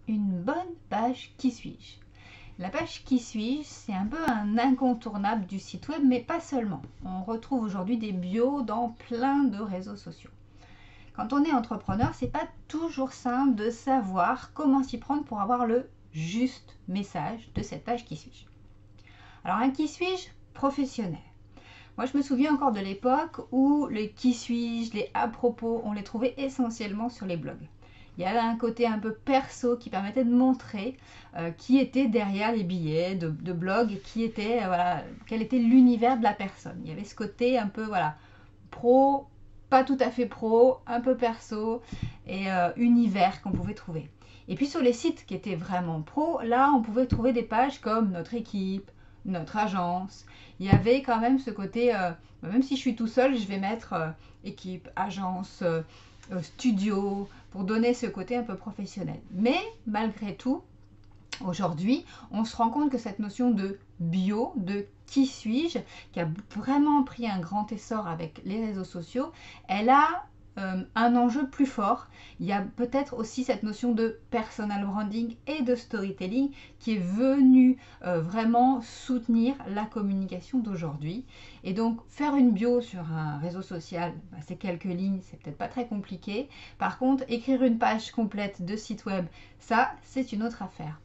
une bonne page qui suis-je? La page qui suis-je, c'est un peu un incontournable du site web, mais pas seulement. On retrouve aujourd'hui des bios dans plein de réseaux sociaux. Quand on est entrepreneur, c'est pas toujours simple de savoir comment s'y prendre pour avoir le juste message de cette page qui suis-je. Alors un qui suis-je professionnel. Moi, je me souviens encore de l'époque où les qui suis-je, les à propos, on les trouvait essentiellement sur les blogs. Il y avait un côté un peu perso qui permettait de montrer qui était derrière les billets de blog et qui était, voilà, quel était l'univers de la personne. Il y avait ce côté un peu voilà, pro, pas tout à fait pro, un peu perso et univers qu'on pouvait trouver. Et puis sur les sites qui étaient vraiment pro, là on pouvait trouver des pages comme notre équipe, notre agence. Il y avait quand même ce côté, même si je suis tout seul, je vais mettre équipe, agence, studio, pour donner ce côté un peu professionnel. Mais malgré tout, aujourd'hui, on se rend compte que cette notion de bio, de qui suis-je, qui a vraiment pris un grand essor avec les réseaux sociaux, elle a un enjeu plus fort. Il y a peut-être aussi cette notion de personal branding et de storytelling qui est venue vraiment soutenir la communication d'aujourd'hui. Et donc faire une bio sur un réseau social, c'est quelques lignes, c'est peut-être pas très compliqué. Par contre, écrire une page complète de site web, ça c'est une autre affaire.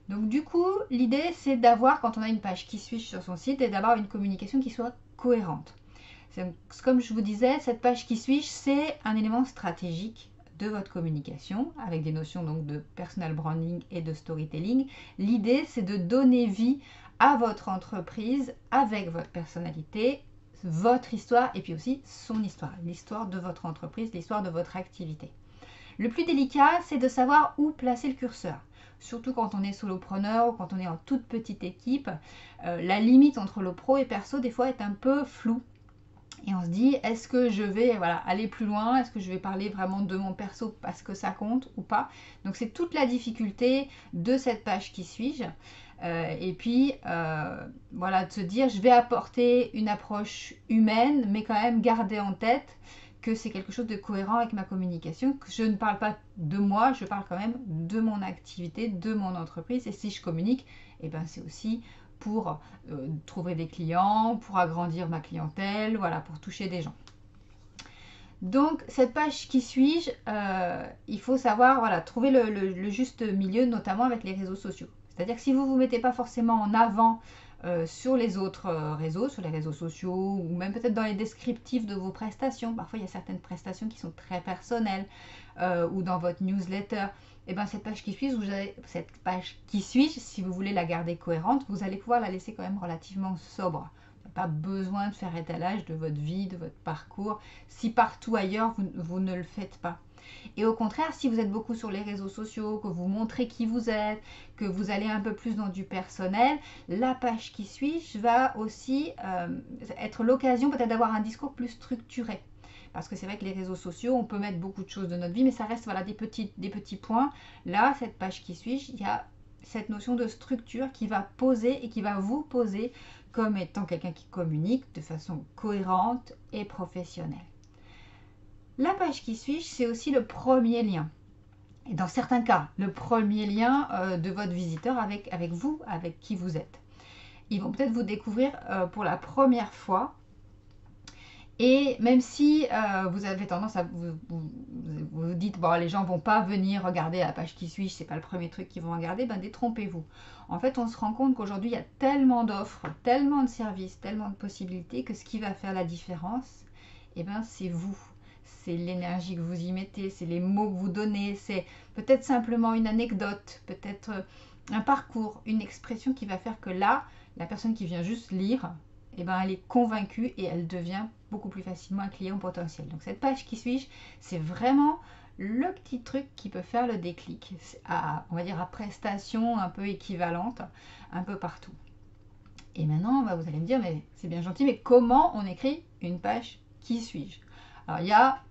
Donc du coup, l'idée c'est d'avoir, quand on a une page qui suis-je sur son site, et d'avoir une communication qui soit cohérente. Comme je vous disais, cette page qui suis-je, c'est un élément stratégique de votre communication, avec des notions donc de personal branding et de storytelling. L'idée c'est de donner vie à votre entreprise avec votre personnalité, votre histoire et puis aussi son histoire, l'histoire de votre entreprise, l'histoire de votre activité. Le plus délicat, c'est de savoir où placer le curseur. Surtout quand on est solopreneur ou quand on est en toute petite équipe, la limite entre le pro et perso des fois est un peu floue. Et on se dit, est-ce que je vais aller plus loin? Est-ce que je vais parler vraiment de mon perso parce que ça compte ou pas? Donc c'est toute la difficulté de cette page qui suis-je. Et puis voilà, de se dire, je vais apporter une approche humaine, mais quand même garder en tête que c'est quelque chose de cohérent avec ma communication, que je ne parle pas de moi, je parle quand même de mon activité, de mon entreprise. Et si je communique, eh ben c'est aussi pour trouver des clients, pour agrandir ma clientèle, voilà, pour toucher des gens. Donc cette page qui suis-je, il faut savoir voilà, trouver le juste milieu, notamment avec les réseaux sociaux. C'est-à-dire que si vous ne vous mettez pas forcément en avant sur les autres réseaux, sur les réseaux sociaux, ou même peut-être dans les descriptifs de vos prestations, parfois il y a certaines prestations qui sont très personnelles, ou dans votre newsletter, et bien cette page qui suis-je, si vous voulez la garder cohérente, vous allez pouvoir la laisser quand même relativement sobre. Pas besoin de faire étalage de votre vie, de votre parcours, si partout ailleurs vous ne le faites pas. Et au contraire, si vous êtes beaucoup sur les réseaux sociaux, que vous montrez qui vous êtes, que vous allez un peu plus dans du personnel, la page qui suis-je va aussi être l'occasion peut-être d'avoir un discours plus structuré. Parce que c'est vrai que les réseaux sociaux, on peut mettre beaucoup de choses de notre vie, mais ça reste voilà, des petits points. Là, cette page qui suis-je, il y a cette notion de structure qui va poser et qui va vous poser comme étant quelqu'un qui communique de façon cohérente et professionnelle. La page qui suis-je, c'est aussi le premier lien. Et dans certains cas, le premier lien de votre visiteur avec vous, avec qui vous êtes. Ils vont peut-être vous découvrir pour la première fois. Et même si vous avez tendance à vous dites, bon, les gens ne vont pas venir regarder la page qui suis-je, c'est pas le premier truc qu'ils vont regarder, ben détrompez-vous. En fait, on se rend compte qu'aujourd'hui, il y a tellement d'offres, tellement de services, tellement de possibilités que ce qui va faire la différence, eh ben, c'est vous. C'est l'énergie que vous y mettez, c'est les mots que vous donnez, c'est peut-être simplement une anecdote, peut-être un parcours, une expression qui va faire que là, la personne qui vient juste lire, eh ben, elle est convaincue et elle devient beaucoup plus facilement un client potentiel. Donc cette page qui suis-je, c'est vraiment le petit truc qui peut faire le déclic, on va dire à prestation un peu équivalente, un peu partout. Et maintenant, bah, vous allez me dire, mais c'est bien gentil, mais comment on écrit une page qui suis-je? Alors il y a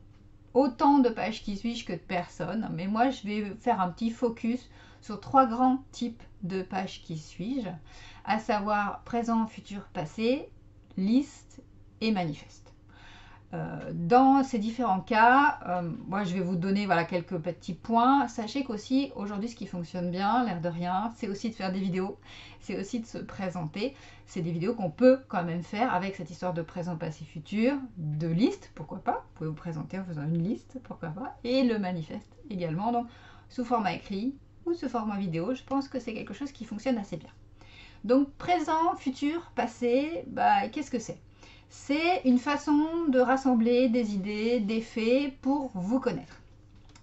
autant de pages qui suis-je que de personnes, mais moi je vais faire un petit focus sur 3 grands types de pages qui suis-je, à savoir présent, futur, passé, liste et manifeste. Dans ces différents cas, moi je vais vous donner voilà, quelques petits points. Sachez qu'aussi aujourd'hui ce qui fonctionne bien, l'air de rien, c'est aussi de faire des vidéos, c'est aussi de se présenter. C'est des vidéos qu'on peut quand même faire avec cette histoire de présent, passé, futur, de liste, pourquoi pas. Vous pouvez vous présenter en faisant une liste, pourquoi pas, et le manifeste également, donc sous format écrit ou sous format vidéo. Je pense que c'est quelque chose qui fonctionne assez bien. Donc présent, futur, passé, qu'est-ce que c'est? C'est une façon de rassembler des idées, des faits pour vous connaître.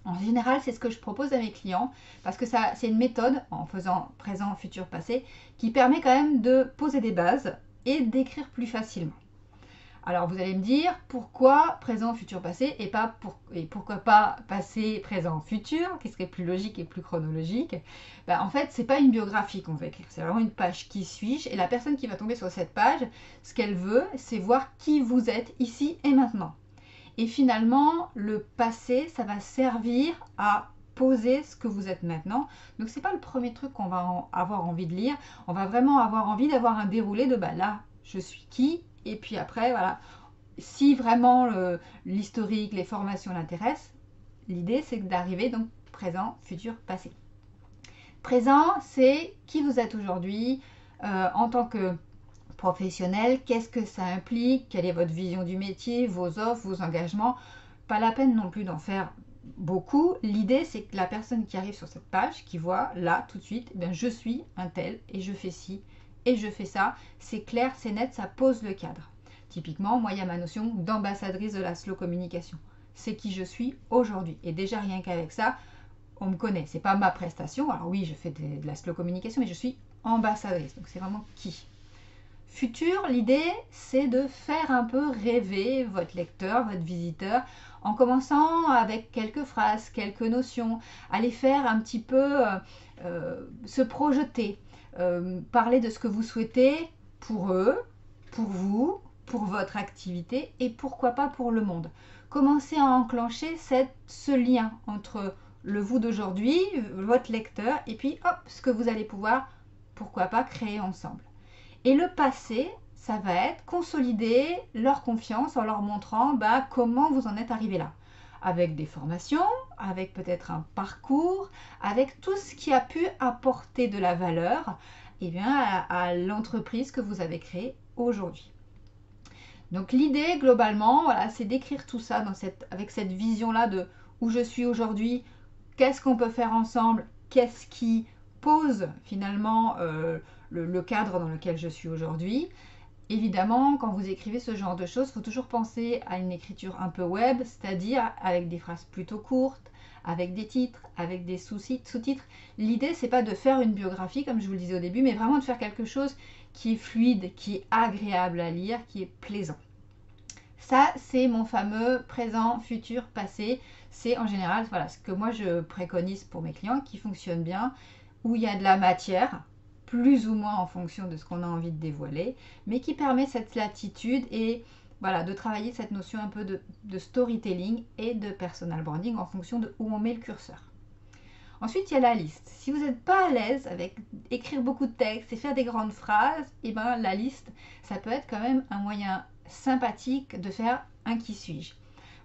En général, c'est ce que je propose à mes clients parce que c'est une méthode, en faisant présent, futur, passé, qui permet quand même de poser des bases et d'écrire plus facilement. Alors vous allez me dire pourquoi présent, futur, passé et pourquoi pas passé, présent, futur, qui serait plus logique et plus chronologique. En fait, c'est pas une biographie qu'on va écrire, c'est vraiment une page qui suis-je et la personne qui va tomber sur cette page, ce qu'elle veut, c'est voir qui vous êtes ici et maintenant. Et finalement, le passé, ça va servir à poser ce que vous êtes maintenant. Donc c'est pas le premier truc qu'on va avoir envie de lire, on va vraiment avoir envie d'avoir un déroulé de là, je suis qui. Et puis après, voilà, si vraiment l'historique, les formations l'intéressent, l'idée c'est d'arriver donc présent, futur, passé. Présent, c'est qui vous êtes aujourd'hui en tant que professionnel, qu'est-ce que ça implique, quelle est votre vision du métier, vos offres, vos engagements. Pas la peine non plus d'en faire beaucoup. L'idée c'est que la personne qui arrive sur cette page, qui voit là tout de suite, je suis un tel et je fais ci et je fais ça, c'est clair, c'est net, ça pose le cadre. Typiquement, moi, il y a ma notion d'ambassadrice de la slow communication. C'est qui je suis aujourd'hui. Et déjà, rien qu'avec ça, on me connaît. C'est pas ma prestation. Alors oui, je fais de la slow communication, mais je suis ambassadrice. Donc, c'est vraiment qui. Futur, l'idée, c'est de faire un peu rêver votre lecteur, votre visiteur, en commençant avec quelques phrases, quelques notions, aller faire un petit peu se projeter. Parler de ce que vous souhaitez pour eux, pour vous, pour votre activité et pourquoi pas pour le monde. Commencez à enclencher ce lien entre le vous d'aujourd'hui, votre lecteur, et puis hop, ce que vous allez pouvoir, pourquoi pas, créer ensemble. Et le passé, ça va être consolider leur confiance en leur montrant comment vous en êtes arrivé là. Avec des formations, avec peut-être un parcours, avec tout ce qui a pu apporter de la valeur à l'entreprise que vous avez créée aujourd'hui. Donc l'idée globalement, voilà, c'est d'écrire tout ça avec cette vision-là de où je suis aujourd'hui, qu'est-ce qu'on peut faire ensemble, qu'est-ce qui pose finalement le cadre dans lequel je suis aujourd'hui. Évidemment, quand vous écrivez ce genre de choses, il faut toujours penser à une écriture un peu web, c'est-à-dire avec des phrases plutôt courtes, avec des titres, avec des sous-titres. L'idée, c'est pas de faire une biographie, comme je vous le disais au début, mais vraiment de faire quelque chose qui est fluide, qui est agréable à lire, qui est plaisant. Ça, c'est mon fameux présent, futur, passé. C'est en général voilà, ce que moi je préconise pour mes clients, qui fonctionne bien, où il y a de la matière, plus ou moins en fonction de ce qu'on a envie de dévoiler, mais qui permet cette latitude et voilà, de travailler cette notion un peu de storytelling et de personal branding en fonction de où on met le curseur. Ensuite, il y a la liste. Si vous n'êtes pas à l'aise avec écrire beaucoup de textes et faire des grandes phrases, la liste, ça peut être quand même un moyen sympathique de faire un qui suis-je.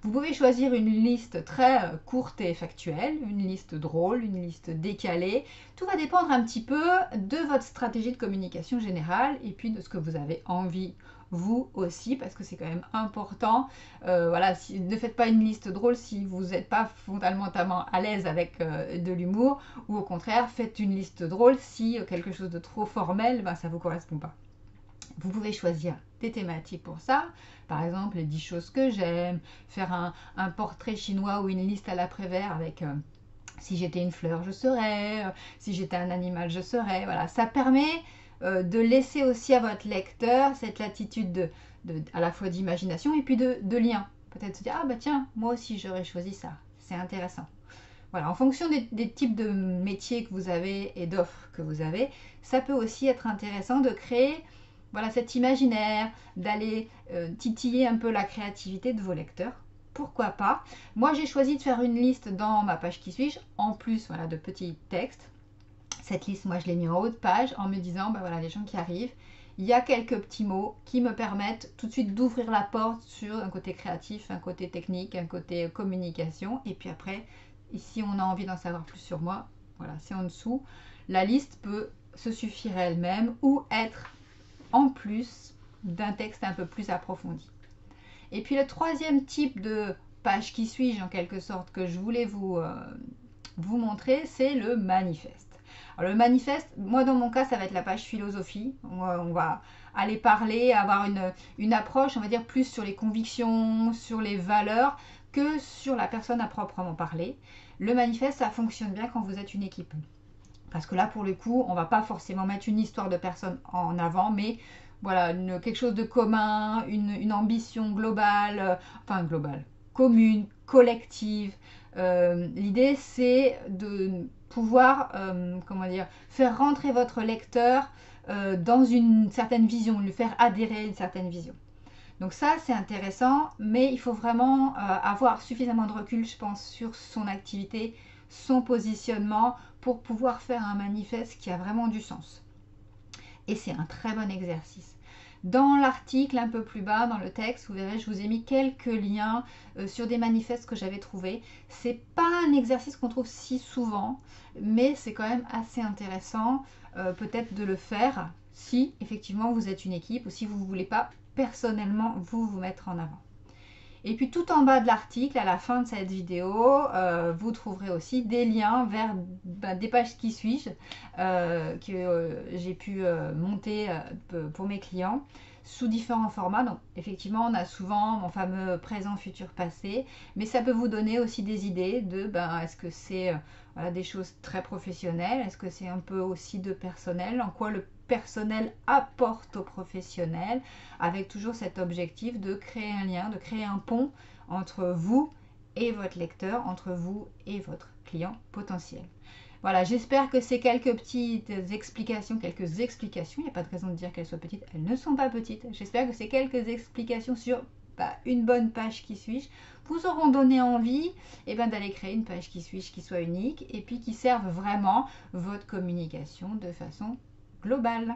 Vous pouvez choisir une liste très courte et factuelle, une liste drôle, une liste décalée. Tout va dépendre un petit peu de votre stratégie de communication générale et puis de ce que vous avez envie vous aussi, parce que c'est quand même important. Voilà, ne faites pas une liste drôle si vous n'êtes pas fondamentalement à l'aise avec de l'humour, ou au contraire, faites une liste drôle si quelque chose de trop formel, ça ne vous correspond pas. Vous pouvez choisir des thématiques pour ça, par exemple les 10 choses que j'aime, faire un portrait chinois ou une liste à l'après-vert avec si j'étais une fleur je serais, si j'étais un animal je serais. Voilà, ça permet de laisser aussi à votre lecteur cette latitude à la fois d'imagination et puis de lien. Peut-être se dire, ah tiens, moi aussi j'aurais choisi ça, c'est intéressant. Voilà, en fonction des types de métiers que vous avez et d'offres que vous avez, ça peut aussi être intéressant de créer cet imaginaire, d'aller titiller un peu la créativité de vos lecteurs. Pourquoi pas? Moi, j'ai choisi de faire une liste dans ma page qui suis-je, en plus de petits textes. Cette liste, moi, je l'ai mis en haut de page en me disant, les gens qui arrivent, il y a quelques petits mots qui me permettent tout de suite d'ouvrir la porte sur un côté créatif, un côté technique, un côté communication. Et puis après, si on a envie d'en savoir plus sur moi, voilà, c'est en dessous. La liste peut se suffire elle-même ou être en plus d'un texte un peu plus approfondi. Et puis le troisième type de page qui suis-je en quelque sorte que je voulais vous montrer, c'est le manifeste. Alors le manifeste, moi dans mon cas, ça va être la page philosophie. On va aller parler, avoir une approche, on va dire, plus sur les convictions, sur les valeurs, que sur la personne à proprement parler. Le manifeste, ça fonctionne bien quand vous êtes une équipe. Parce que là, pour le coup, on ne va pas forcément mettre une histoire de personne en avant, mais voilà, quelque chose de commun, une ambition globale, commune, collective. L'idée, c'est de pouvoir, faire rentrer votre lecteur dans une certaine vision, lui faire adhérer à une certaine vision. Donc ça, c'est intéressant, mais il faut vraiment avoir suffisamment de recul, je pense, sur son activité, son positionnement, pour pouvoir faire un manifeste qui a vraiment du sens. Et c'est un très bon exercice. Dans l'article un peu plus bas, dans le texte, vous verrez, je vous ai mis quelques liens sur des manifestes que j'avais trouvés. C'est pas un exercice qu'on trouve si souvent, mais c'est quand même assez intéressant peut-être de le faire si effectivement vous êtes une équipe ou si vous ne voulez pas personnellement vous mettre en avant. Et puis tout en bas de l'article, à la fin de cette vidéo, vous trouverez aussi des liens vers des pages qui suis-je que j'ai pu monter pour mes clients sous différents formats. Donc effectivement, on a souvent mon fameux présent, futur, passé, mais ça peut vous donner aussi des idées de est-ce que c'est des choses très professionnelles, est-ce que c'est un peu aussi de personnel, en quoi le personnel apporte au professionnel, avec toujours cet objectif de créer un lien, de créer un pont entre vous et votre lecteur, entre vous et votre client potentiel. Voilà, j'espère que ces quelques petites explications, il n'y a pas de raison de dire qu'elles soient petites, elles ne sont pas petites. J'espère que ces quelques explications sur une bonne page qui suis-je vous auront donné envie d'aller créer une page qui suis-je qui soit unique et puis qui serve vraiment votre communication de façon globale.